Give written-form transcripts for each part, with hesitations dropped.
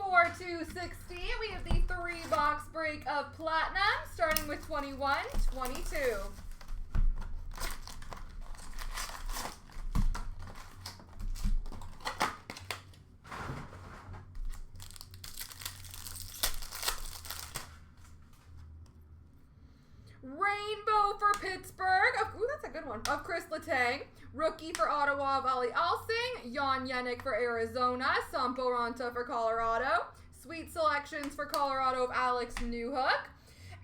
4/260. We have the 3-box break of Platinum, starting with 21/22. Rainbow for Pittsburgh. Ooh, that's a good one. Of Chris Letang. Rookie for Ottawa of Ali Alsing. Jan Jenik for Arizona. Sampo Ranta for Colorado. Sweet selections for Colorado of Alex Newhook.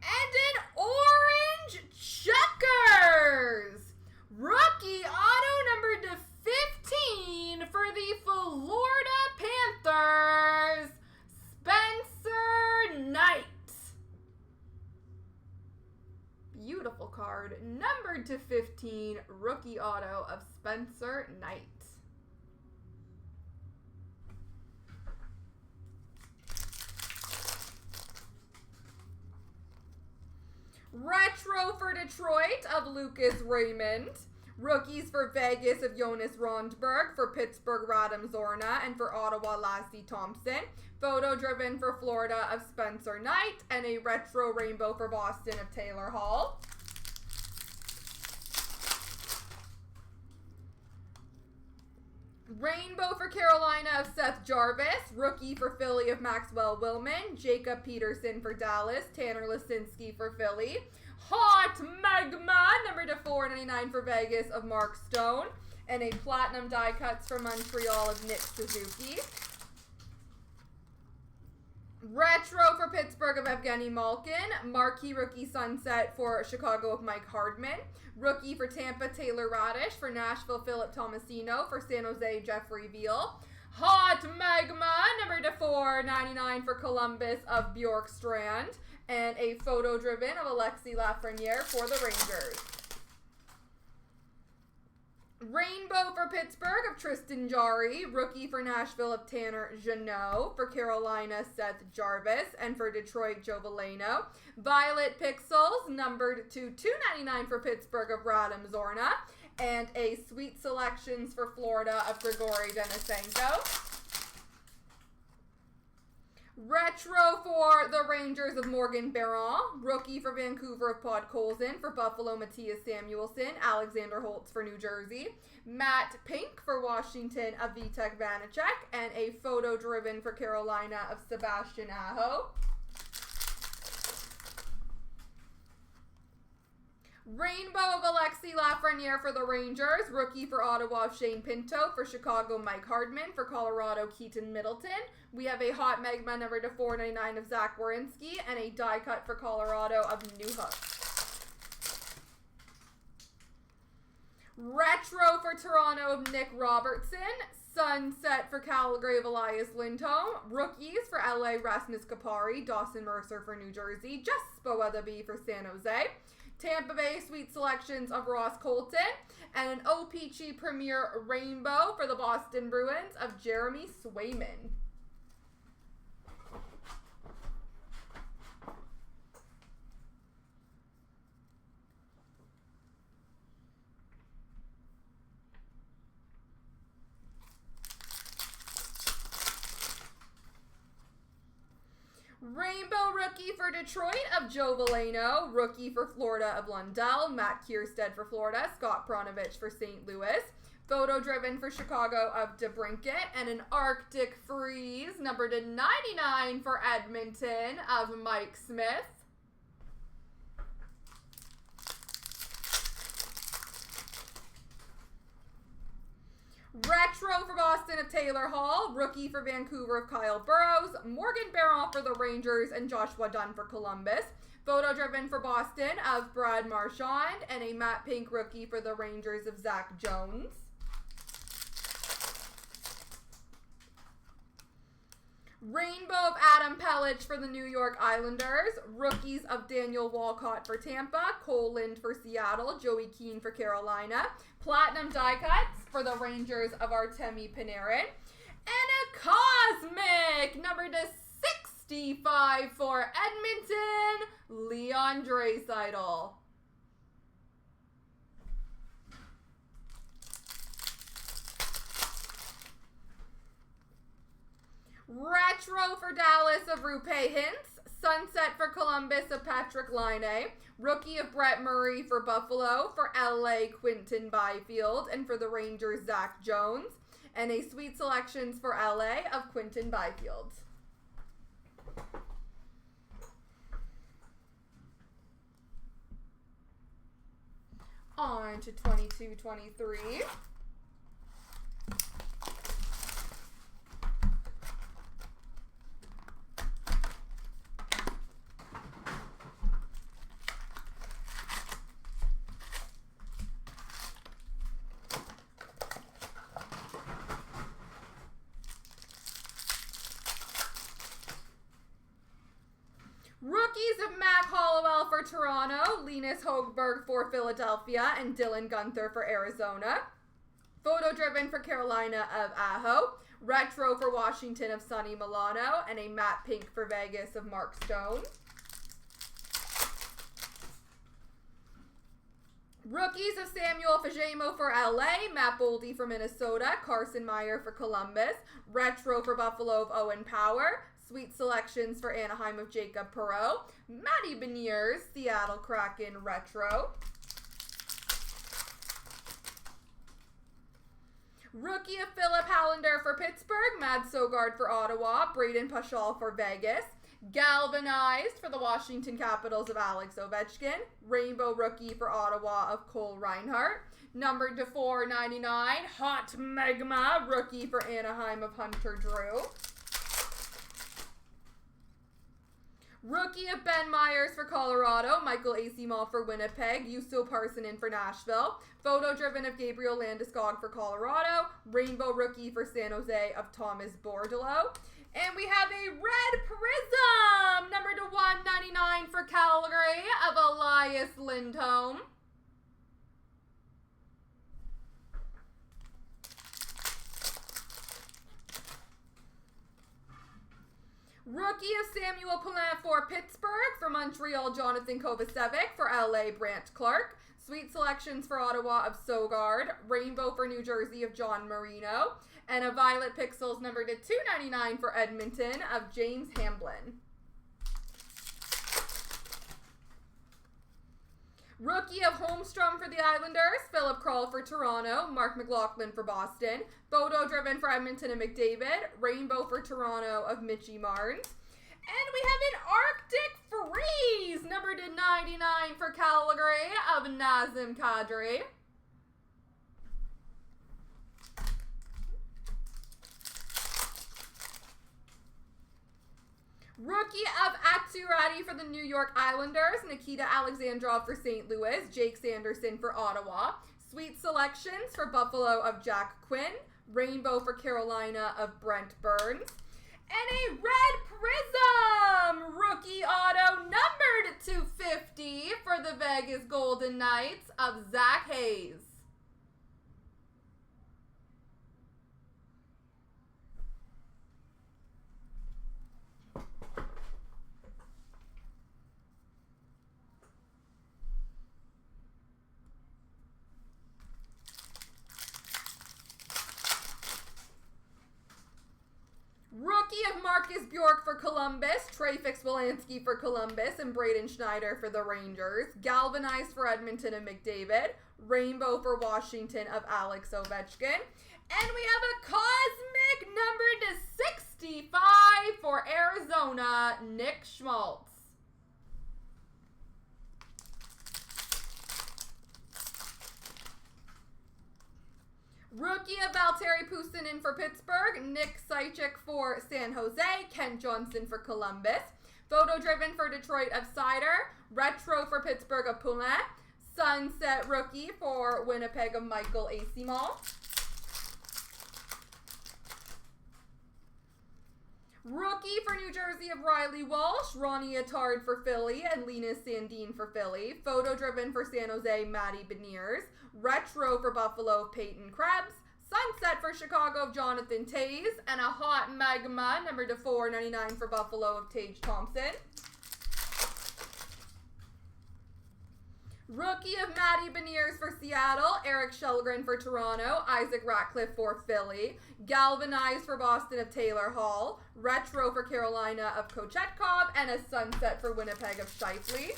And an orange checkers. Rookie auto number to 15 for the Florida Panthers. Spencer Knight. Beautiful card, numbered to 15, rookie auto of Spencer Knight. Retro for Detroit of Lucas Raymond. Rookies for Vegas of Jonas Rondberg, for Pittsburgh Radim Zorna, and for Ottawa Lassie Thompson. Photo driven for Florida of Spencer Knight, and a retro rainbow for Boston of Taylor Hall. Rainbow for Carolina of Seth Jarvis. Rookie for Philly of Maxwell Willman. Jacob Peterson for Dallas. Tanner Lisinski for Philly. Hot Magma, number to 499 for Vegas of Mark Stone. And a platinum die cuts for Montreal of Nick Suzuki. Retro for Pittsburgh of Evgeny Malkin. Marquee rookie sunset for Chicago of Mike Hardman. Rookie for Tampa, Taylor Radish. For Nashville, Philip Tomasino. For San Jose, Jeffrey Veal. Hot Magma, number to 499 for Columbus of Bjorkstrand. And a photo driven of Alexis Lafreniere for the Rangers. Rainbow for Pittsburgh of Tristan Jarry. Rookie for Nashville of Tanner Jeannot. For Carolina, Seth Jarvis. And for Detroit, Joe Veleno. Violet Pixels, numbered to 299 for Pittsburgh of Radim Zorna. And a Sweet Selections for Florida of Grigory Denisenko. Retro for the Rangers of Morgan Barron. Rookie for Vancouver of Podkolzin. For Buffalo, Matthias Samuelson. Alexander Holtz for New Jersey. Matt Pink for Washington of Vitek Vanacek. And a photo driven for Carolina of Sebastian Aho. Rainbow of Alexis Lafreniere for the Rangers. Rookie for Ottawa of Shane Pinto. For Chicago, Mike Hardman. For Colorado, Keaton Middleton. We have a Hot Magma number to 499 of Zach Werenski. And a die cut for Colorado of Newhook. Retro for Toronto of Nick Robertson. Sunset for Calgary of Elias Lindholm. Rookies for LA, Rasmus Kapari. Dawson Mercer for New Jersey. Jespo Weatherby for San Jose. Tampa Bay Sweet Selections of Ross Colton. And an OPC Premier Rainbow for the Boston Bruins of Jeremy Swayman. Rainbow rookie for Detroit of Joe Veleno. Rookie for Florida of Lundell. Matt Kierstead for Florida. Scott Pronovich for St. Louis. Photo driven for Chicago of DeBrincat. And an Arctic Freeze number to 99 for Edmonton of Mike Smith. Retro for Boston of Taylor Hall. Rookie for Vancouver of Kyle Burrows. Morgan Barron for the Rangers and Joshua Dunn for Columbus. Photo driven for Boston of Brad Marchand. And a matte pink rookie for the Rangers of Zach Jones. Rainbow of Adam Pellich for the New York Islanders. Rookies of Daniel Walcott for Tampa. Cole Lind for Seattle. Joey Keane for Carolina. Platinum die cuts for the Rangers of Artemi Panarin. And a Cosmic number to 65 for Edmonton, Leon Draisaitl. Retro Retro for Dallas of Rupe Hintz. Sunset for Columbus of Patrick Laine. Rookie of Brett Murray for Buffalo. For LA, Quinton Byfield. And for the Rangers, Zach Jones. And a Sweet Selections for LA of Quinton Byfield. On to 22-23. Rookies of Mac Hollowell for Toronto, Linus Hogberg for Philadelphia, and Dylan Guenther for Arizona. Photo driven for Carolina of Aho. Retro for Washington of Sonny Milano, and a matte pink for Vegas of Mark Stone. Rookies of Samuel Fajemo for LA, Matt Boldy for Minnesota, Carson Meyer for Columbus. Retro for Buffalo of Owen Power. Sweet Selections for Anaheim of Jacob Perreault. Matty Beniers, Seattle Kraken Retro. Rookie of Philip Hallander for Pittsburgh. Mad Sogard for Ottawa. Braden Pachal for Vegas. Galvanized for the Washington Capitals of Alex Ovechkin. Rainbow Rookie for Ottawa of Cole Reinhardt. Numbered to $4.99. Hot Megma Rookie for Anaheim of Hunter Drew. Rookie of Ben Myers for Colorado, Michael Asimov for Winnipeg, Juuso Parssinen for Nashville. Photo driven of Gabriel Landeskog for Colorado. Rainbow Rookie for San Jose of Thomas Bordelot. And we have a red prism, number to 199 for Calgary of Elias Lindholm. Rookie of Samuel Poulin for Pittsburgh. For Montreal, Jonathan Kovacevic. For LA, Brant Clark. Sweet Selections for Ottawa of Sogard. Rainbow for New Jersey of John Marino. And a Violet Pixels number to 299 for Edmonton of James Hamblin. Rookie of Holmstrom for the Islanders, Philip Kral for Toronto, Mark McLaughlin for Boston. Photo driven for Edmonton and McDavid. Rainbow for Toronto of Mitchie Marnes. And we have an Arctic Freeze, number to 99 for Calgary of Nazem Kadri. Rookie of Aturati for the New York Islanders, Nikita Alexandrov for St. Louis, Jake Sanderson for Ottawa. Sweet Selections for Buffalo of Jack Quinn. Rainbow for Carolina of Brent Burns. And a red prism rookie auto numbered to 250 for the Vegas Golden Knights of Zach Hayes. Rookie of Marcus Bjork for Columbus, Trey Fix-Wolansky for Columbus, and Braden Schneider for the Rangers. Galvanized for Edmonton and McDavid. Rainbow for Washington of Alex Ovechkin. And we have a cosmic number to 65 for Arizona, Nick Schmaltz. Rookie of Valtteri Puustinen for Pittsburgh, Nick Seichik for San Jose, Kent Johnson for Columbus. Photo driven for Detroit of Sider, Retro for Pittsburgh of Poulin, Sunset Rookie for Winnipeg of Michael Asimov. Rookie for New Jersey of Riley Walsh, Ronnie Attard for Philly, and Linus Sandin for Philly. Photo driven for San Jose, Matty Beniers. Retro for Buffalo of Peyton Krebs. Sunset for Chicago of Jonathan Toews. And a hot magma, number to 499 for Buffalo of Tage Thompson. Rookie of Matty Beniers for Seattle, Eric Shellgren for Toronto, Isaac Ratcliffe for Philly, Galvanized for Boston of Taylor Hall, Retro for Carolina of Kochetkov, and a Sunset for Winnipeg of Scheifele.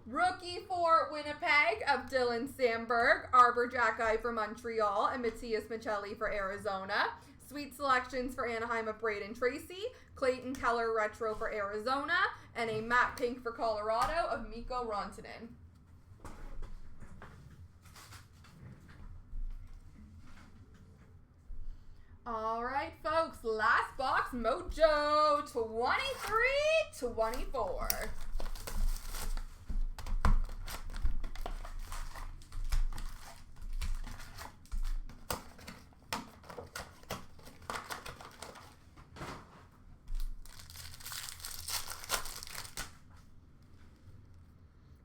Rookie for Winnipeg of Dylan Sandberg, Arbor Jacki for Montreal, and Matias Michelli for Arizona. Sweet selections for Anaheim of Braden Tracy, Clayton Keller Retro for Arizona, and a matte pink for Colorado of Mikko Rantanen. All right, folks, last box, Mojo 23-24.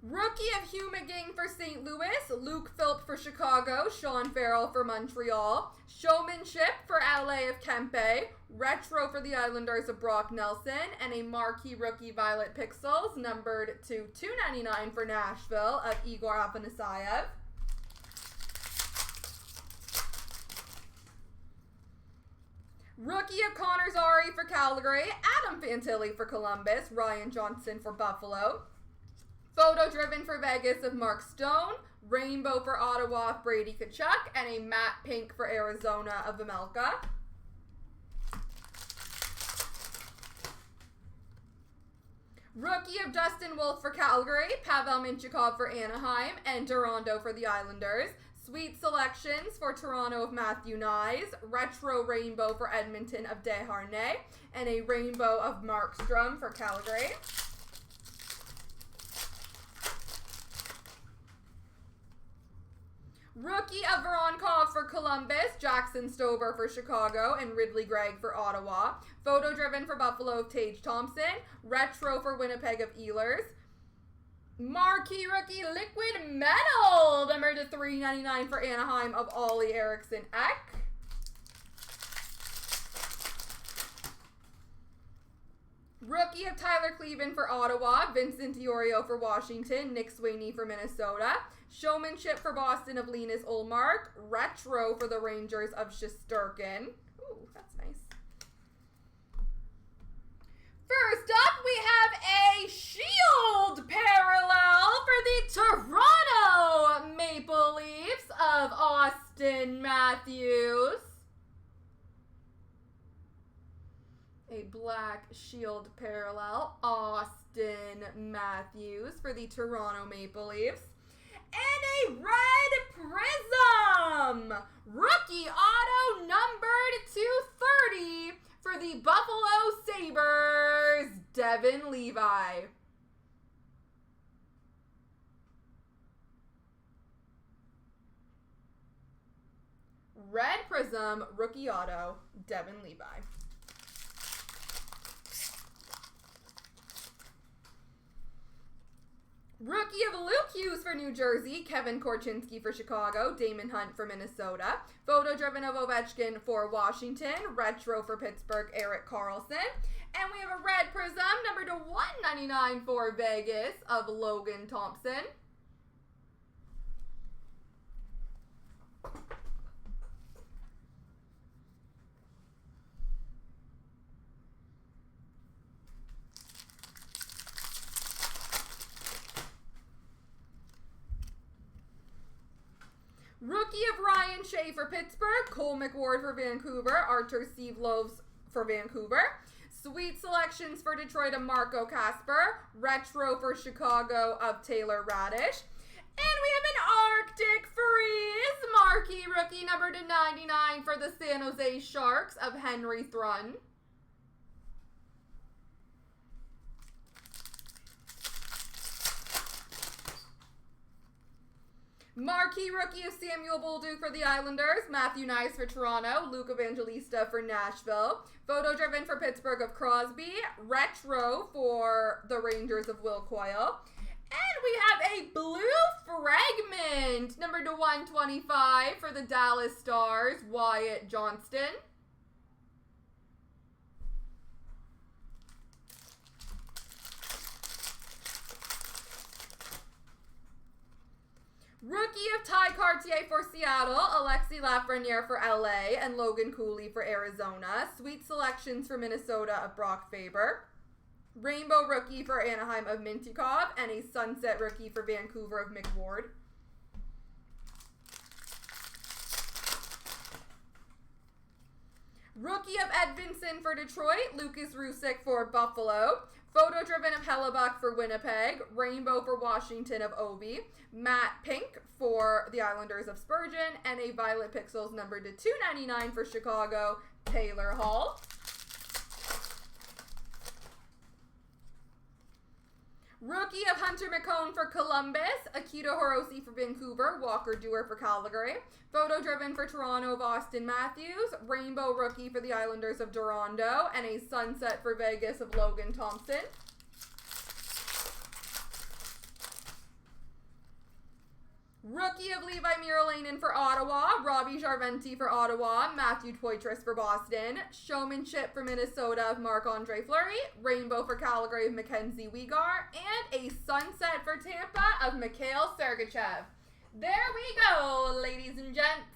Rookie of Humaging for St. Louis, Luke Philp for Chicago, Sean Farrell for Montreal, Showmanship for LA of Kempe, Retro for the Islanders of Brock Nelson, and a marquee rookie Violet Pixels numbered to $2.99 for Nashville of Igor Afanasyev. Rookie of Connor Zary for Calgary, Adam Fantilli for Columbus, Ryan Johnson for Buffalo. Photo driven for Vegas of Mark Stone, Rainbow for Ottawa of Brady Tkachuk, and a matte pink for Arizona of Vejmelka. Rookie of Dustin Wolf for Calgary, Pavel Mintyukov for Anaheim, and Durando for the Islanders. Sweet selections for Toronto of Matthew Nyes, Retro Rainbow for Edmonton of Desharnais, and a Rainbow of Markstrom for Calgary. Rookie of Voronkov for Columbus, Jackson Stover for Chicago, and Ridley Gregg for Ottawa. Photo driven for Buffalo of Tage Thompson. Retro for Winnipeg of Ehlers. Marquee rookie liquid metal, number to $3.99 for Anaheim of Ollie Eriksson Ek. Rookie of Tyler Cleven for Ottawa, Vincent Diorio for Washington, Nick Sweeney for Minnesota. Showmanship for Boston of Linus Ullmark. Retro for the Rangers of Shesterkin. Ooh, that's nice. First up, we have a Shield parallel for the Toronto Maple Leafs of Austin Matthews. A black Shield parallel, Austin Matthews for the Toronto Maple Leafs. And a red prism, rookie auto numbered 230 for the Buffalo Sabres, Devin Levi. Red prism, rookie auto, Devin Levi. Rookie of Luke Hughes for New Jersey, Kevin Korchinski for Chicago, Damon Hunt for Minnesota. Photo driven of Ovechkin for Washington, Retro for Pittsburgh, Erik Karlsson. And we have a red prism, number to $1.99 for Vegas of Logan Thompson. Rookie of Ryan Shea for Pittsburgh, Cole McWard for Vancouver, Artur Sievlovs for Vancouver. Sweet selections for Detroit of Marco Kasper, Retro for Chicago of Taylor Radish. And we have an Arctic Freeze, marquee rookie number to 99 for the San Jose Sharks of Henry Thrun. Marquee rookie of Samuel Bolduc for the Islanders, Matthew Nyes for Toronto, Luke Evangelista for Nashville. Photo driven for Pittsburgh of Crosby, Retro for the Rangers of Will Coyle. And we have a blue fragment, number to 125 for the Dallas Stars, Wyatt Johnston. Rookie of Ty Cartier for Seattle, Alexis Lafreniere for LA, and Logan Cooley for Arizona. Sweet selections for Minnesota of Brock Faber. Rainbow rookie for Anaheim of Mintyukov, and a sunset rookie for Vancouver of McWard. Rookie of Edvinsson for Detroit, Lucas Rusick for Buffalo. Photo driven of Hellebuck for Winnipeg. Rainbow for Washington of Ovi. Matte Pink for the Islanders of Spurgeon. And a Violet Pixels numbered to $2.99 for Chicago, Taylor Hall. Rookie of Hunter McCone for Columbus, Akito Hirose for Vancouver, Walker Dewar for Calgary. Photo driven for Toronto of Austin Matthews, Rainbow rookie for the Islanders of Dorando, and a sunset for Vegas of Logan Thompson. Rookie of Levi Miralainen for Ottawa, Robbie Jarventi for Ottawa, Matthew Poitras for Boston, Showmanship for Minnesota of Marc-Andre Fleury, Rainbow for Calgary of Mackenzie Weegar, and a sunset for Tampa of Mikhail Sergachev. There we go, ladies and gents.